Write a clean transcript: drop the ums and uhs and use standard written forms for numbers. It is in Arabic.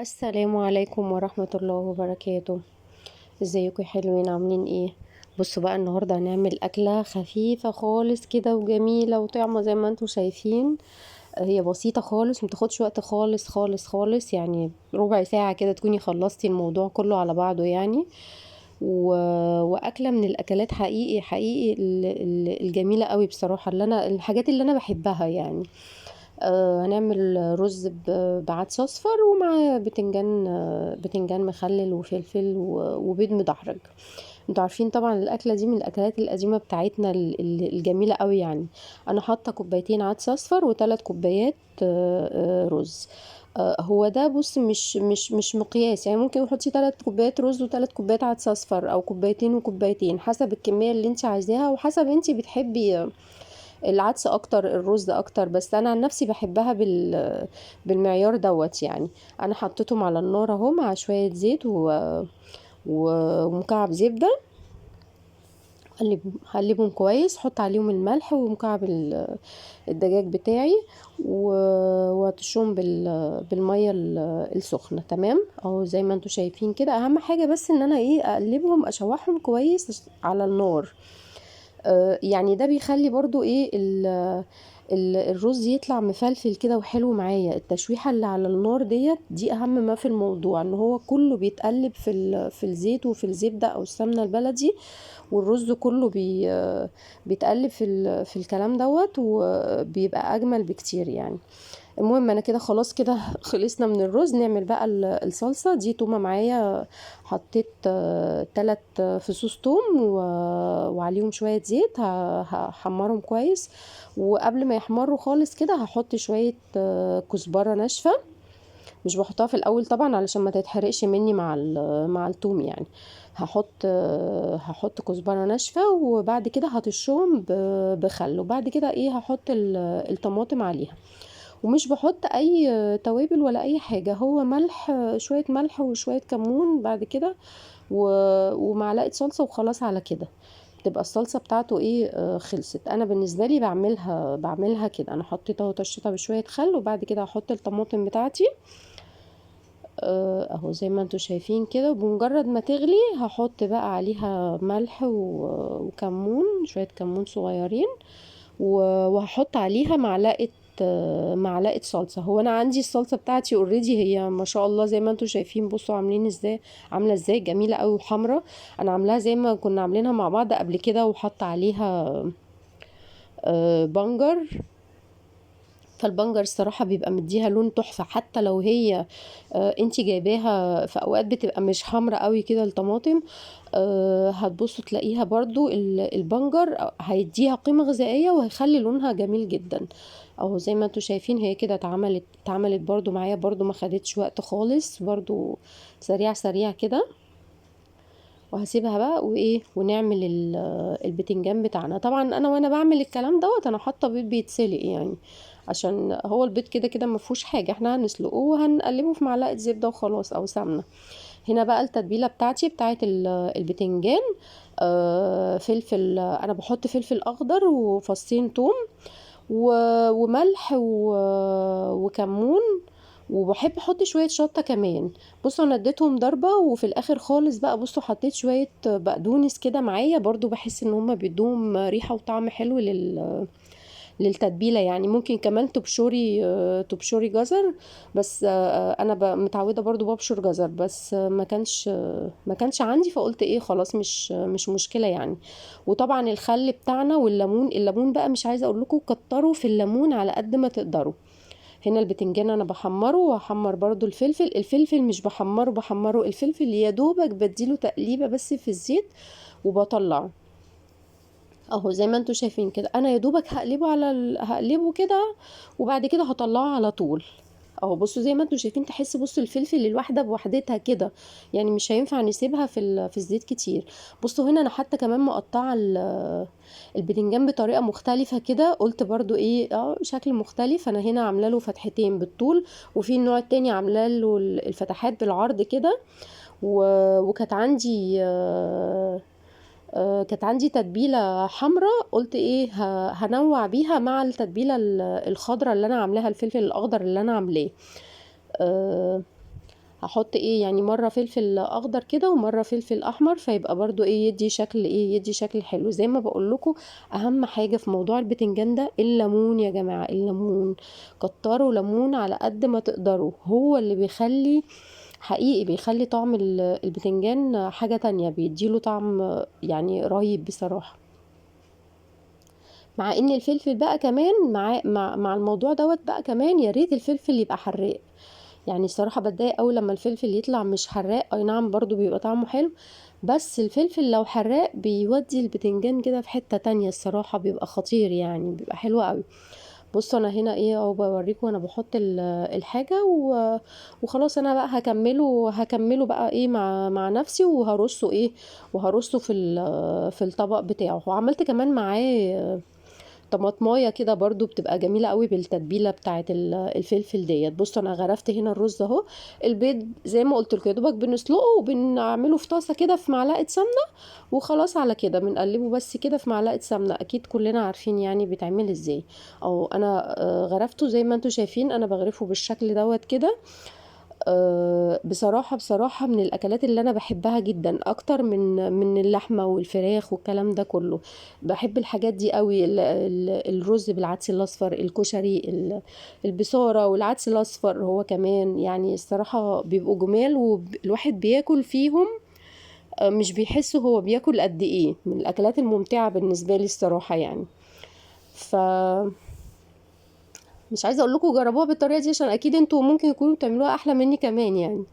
السلام عليكم ورحمة الله وبركاته. ازيكم يا حلوين، عاملين ايه؟ بصوا بقى، النهاردة هنعمل أكلة خفيفة خالص كده وجميلة وطعمة زي ما انتم شايفين. هي بسيطة خالص، متاخدش وقت خالص خالص خالص، يعني ربع ساعة كده تكوني خلصتي الموضوع كله على بعضه يعني. و... وأكلة من الأكلات حقيقي حقيقي الجميلة قوي بصراحة، الحاجات اللي أنا بحبها يعني. هنعمل رز بعدس اصفر ومع بتنجان، بتنجان مخلل وفلفل وبيض مدحرج. انتوا عارفين طبعا الاكله دي من الاكلات القديمه بتاعتنا الجميله قوي يعني. انا حاطه كوبايتين عدس اصفر وثلاث كوبايات رز. هو ده، بص، مش مقياس، يعني ممكن تحطي 3 كوبايات رز و3 كوبايات عدس اصفر، او كوبايتين وكوبايتين، حسب الكميه اللي انت عايزاها وحسب انت بتحبي العدس اكتر الرز اكتر. بس انا عن نفسي بحبها بالمعيار دوت يعني. انا حطيتهم على النار اهو مع شوية زيت ومكعب زبدة. هقلبهم كويس، حط عليهم الملح ومكعب الدجاج بتاعي، وهتشهم بالمية السخنة. تمام اهو زي ما انتوا شايفين كده. اهم حاجة بس ان انا اقلبهم اشوحهم كويس على النار. يعني ده بيخلي برضو الرز يطلع مفلفل كده وحلو معايا. التشويحة اللي على النار دي اهم ما في الموضوع، ان هو كله بيتقلب في الزيت وفي الزبدة او السمنة البلدي، والرز كله بيتقلب في الكلام دوت، وبيبقى اجمل بكتير يعني. المهم انا كده خلاص كده خلصنا من الرز. نعمل بقى الصلصة دي. تومة معايا، حطيت 3 فصوص توم وعليهم شوية زيت، هحمرهم كويس. وقبل ما يحمروا خالص كده هحط شوية كزبرة ناشفة. مش بحطها في الاول طبعا علشان ما تتحرقش مني مع التوم يعني. هحط كزبرة ناشفة، وبعد كده هطشهم بخل، وبعد كده هحط الطماطم عليها. ومش بحط اي توابل ولا اي حاجة، هو ملح، شوية ملح وشوية كمون بعد كده، ومعلقة صلصة وخلاص على كده. تبقى الصلصة بتاعته خلصت. انا بالنسبة لي بعملها كده. انا حطيتها وطشيتها بشوية خل، وبعد كده هحط الطماطم بتاعتي اهو زي ما انتوا شايفين كده. بمجرد ما تغلي هحط بقى عليها ملح وكمون، شوية كمون صغيرين، وهحط عليها معلقة صلصة. هو انا عندي الصلصة بتاعتي اوريدي، هي ما شاء الله زي ما انتوا شايفين. بصوا عاملة ازاي جميلة قوي وحمرة. انا عاملاها زي ما كنا عاملينها مع بعض قبل كده، وحط عليها بنجر. فالبنجر الصراحة بيبقى مديها لون تحفة، حتى لو هي انتي جايباها في اوقات بتبقى مش حمرة قوي كده الطماطم. هتبصوا تلاقيها برضو البنجر هيديها قيمة غذائية وهيخلي لونها جميل جدا. اهو زي ما انتوا شايفين هي كده اتعملت برضو معايا، برضو ما خدتش وقت خالص، برضو سريع سريع كده. وهسيبها بقى ونعمل البتنجان بتاعنا. طبعا انا وانا بعمل الكلام دوت انا حاطه بيض بيتسلق يعني، عشان هو البيض كده كده ما فيهوش حاجه، احنا هنسلقه وهنقلبه في معلقه زبده وخلاص او سمنه. هنا بقى التتبيله بتاعتي بتاعت البتنجان. فلفل، انا بحط فلفل اخضر وفصين توم وملح وكمون، وبحب احط شويه شطه كمان. بصوا انا اديتهم ضربه، وفي الاخر خالص بقى بصوا حطيت شويه بقدونس كده معايا، برضو بحس ان هما بيدوهم ريحه وطعم حلو للتتبيله يعني. ممكن كمان تبشري جزر، بس انا متعوده برضو ببشر جزر، بس ما كانش عندي، فقلت خلاص مش مشكله يعني. وطبعا الخل بتاعنا والليمون. الليمون بقى مش عايزه اقول لكم كتروا في الليمون على قد ما تقدروا. هنا البتنجان انا بحمره، وهحمر برضو الفلفل مش بحمره الفلفل يا دوبك بديله تقليبه بس في الزيت وبطلعه. اهو زي ما انتوا شايفين كده، انا يا دوبك هقلبه كده، وبعد كده هطلعه على طول. اهو بصوا زي ما انتوا شايفين، تحس بصوا الفلفل الواحده بوحدتها كده، يعني مش هينفع نسيبها في الزيت كتير. بصوا هنا انا حتى كمان مقطعه البتنجان بطريقه مختلفه كده، قلت برضو شكل مختلف. انا هنا عامله له فتحتين بالطول، وفي النوع التاني عامله له الفتحات بالعرض كده. وكانت عندي كانت عندي تتبيلة حمراء، قلت هنوع بيها مع التتبيلة الخضراء اللي انا عاملاها، الفلفل الاخضر اللي انا عاملاه. آه، هحط ايه يعني مرة فلفل اخضر كده ومرة فلفل احمر، فيبقى برضو ايه يدي شكل ايه، يدي شكل حلو. زي ما بقول لكم، اهم حاجة في موضوع البتنجان ده الليمون يا جماعة، الليمون. كتروا ليمون على قد ما تقدروا، هو اللي بيخلي، حقيقي بيخلي طعم البتنجان حاجة تانية، بيديله طعم يعني رهيب بصراحة. مع ان الفلفل بقى كمان مع الموضوع دوت بقى كمان، يا ريت الفلفل يبقى حراق. يعني الصراحة بتضايق قوي لما الفلفل يطلع مش حراق، اي نعم برضو بيبقى طعمه حلو، بس الفلفل لو حراق بيودي البتنجان كده في حتة تانية، الصراحة بيبقى خطير يعني، بيبقى حلو قوي. بصوا انا هنا ايه اهو بوريكم وانا بحط الحاجة وخلاص. انا بقى هكمله بقى ايه مع نفسي، وهرصه ايه، وهرصه في الطبق بتاعه. وعملت كمان معاه طماطمايه كده برضو بتبقى جميله قوي بالتتبيله بتاعه الفلفل ديت. بصوا انا غرفت هنا الرز اهو. البيض زي ما قلت لكم يا دوبك بنسلقه وبنعمله في طاسه كده في معلقه سمنه، وخلاص على كده بنقلبه بس كده في معلقه سمنه. اكيد كلنا عارفين يعني بيتعمل ازاي. او انا غرفته زي ما انتم شايفين، انا بغرفه بالشكل دوت كده. بصراحة من الأكلات اللي أنا بحبها جدا أكتر من اللحمة والفراخ والكلام ده كله. بحب الحاجات دي قوي، الرز بالعدس الأصفر، الكشري، البصارة والعدس الأصفر هو كمان، يعني الصراحة بيبقوا جمال والواحد بياكل فيهم مش بيحس هو بياكل قد إيه. من الأكلات الممتعة بالنسبة لي الصراحة يعني. ف مش عايزة أقول لكم جربوها بالطريقة دي، عشان أكيد انتوا ممكن يكونوا بتعملوها أحلى مني كمان يعني.